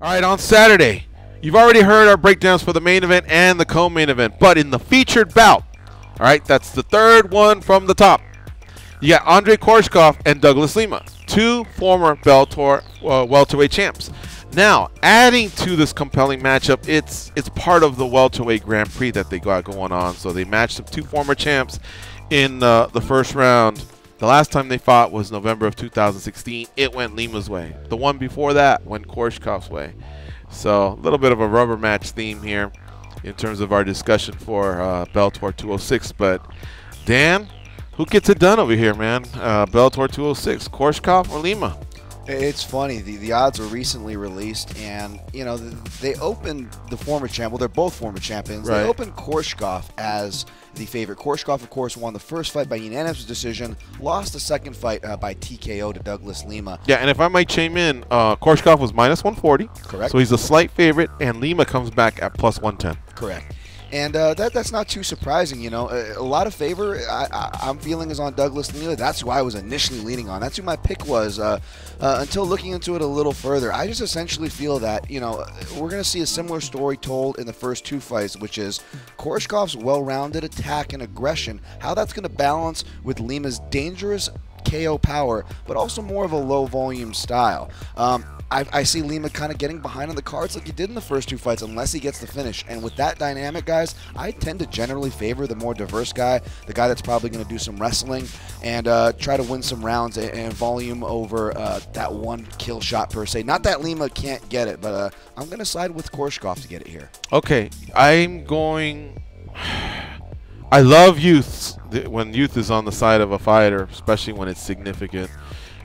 All right, on Saturday, you've already heard our breakdowns for the main event and the co-main event, but in the featured bout, all right, that's the third one from the top. You got Andrey Koreshkov and Douglas Lima, two former Bellator welterweight champs. Now, adding to this compelling matchup, it's part of the welterweight Grand Prix that they got going on. So they matched up two former champs in the first round. The last time they fought was November of 2016. It went Lima's way. The one before that went Koreshkov's way. So a little bit of a rubber match theme here in terms of our discussion for Bellator 206. But Dan, who gets it done over here, man? Bellator 206, Koreshkov or Lima? It's funny. The odds were recently released, and you know they opened the former champ. Well, they're both former champions. Right. They opened Koreshkov as the favorite. Koreshkov, of course, won the first fight by unanimous decision, lost the second fight by TKO to Douglas Lima. Yeah, and if I might chime in, Koreshkov was minus 140. Correct. So he's a slight favorite, and Lima comes back at plus 110. Correct. And that's not too surprising, you know. A lot of favor I'm feeling is on Douglas Lima. That's who I was initially leaning on. That's who my pick was until looking into it a little further. I just essentially feel that, you know, we're going to see a similar story told in the first two fights, which is Koreshkov's well-rounded attack and aggression, how that's going to balance with Lima's dangerous KO power, but also more of a low-volume style. I see Lima kind of getting behind on the cards like he did in the first two fights unless he gets the finish. And with that dynamic, guys, I tend to generally favor the more diverse guy, the guy that's probably going to do some wrestling and try to win some rounds and volume over that one kill shot per se. Not that Lima can't get it, but I'm going to side with Koreshkov to get it here. Okay, I'm going... I love youth when youth is on the side of a fighter, especially when it's significant,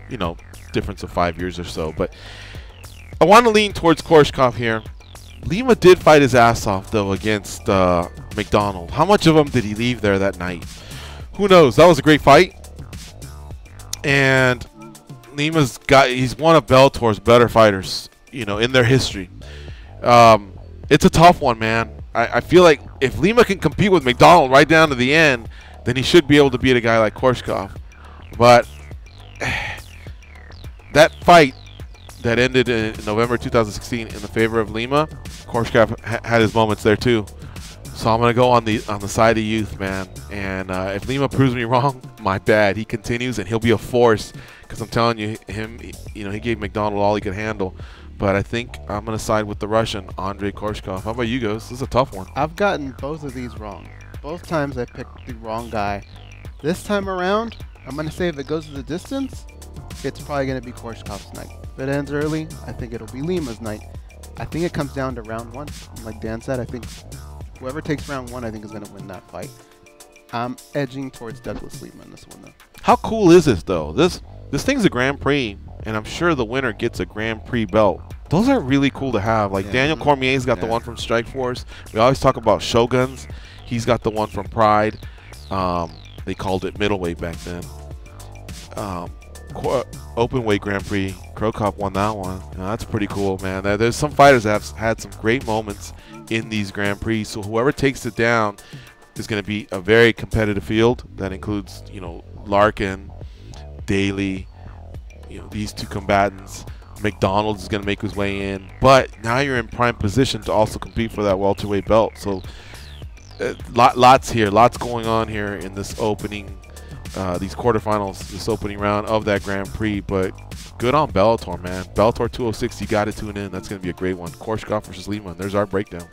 you know, difference of 5 years or so. But I want to lean towards Koreshkov here. Lima did fight his ass off, though, against McDonald. How much of him did he leave there that night? Who knows? That was a great fight. And he's one of Bellator's better fighters, you know, in their history. It's a tough one, man. I feel like if Lima can compete with McDonald right down to the end, then he should be able to beat a guy like Koreshkov. But that fight that ended in November 2016 in the favor of Lima, Koreshkov had his moments there too. So I'm gonna go on the side of youth, man. And if Lima proves me wrong, my bad. He continues and he'll be a force. Because I'm telling you, he gave McDonald all he could handle. But I think I'm going to side with the Russian, Andrey Koreshkov. How about you guys? This is a tough one. I've gotten both of these wrong. Both times I picked the wrong guy. This time around, I'm going to say if it goes to the distance, it's probably going to be Koreshkov's night. If it ends early, I think it'll be Lima's night. I think it comes down to round one. Like Dan said, I think whoever takes round one, I think is going to win that fight. I'm edging towards Douglas Lima in this one, though. How cool is this, though? This thing's a Grand Prix, and I'm sure the winner gets a Grand Prix belt. Those are really cool to have. Like Daniel Cormier's got the one from Strikeforce. We always talk about Shoguns. He's got the one from Pride. They called it middleweight back then. Open weight Grand Prix. Koreshkov won that one. You know, that's pretty cool, man. There's some fighters that have had some great moments in these Grand Prix. So whoever takes it down is going to be a very competitive field. That includes, you know, Larkin, Daly, you know, these two combatants. McDonald is going to make his way in, but now you're in prime position to also compete for that welterweight belt. So lots going on here in this opening, these quarterfinals, this opening round of that Grand Prix. But good on Bellator, man. Bellator 206, you got to tune in. That's going to be a great one. Koreshkov versus Lima. There's our breakdown.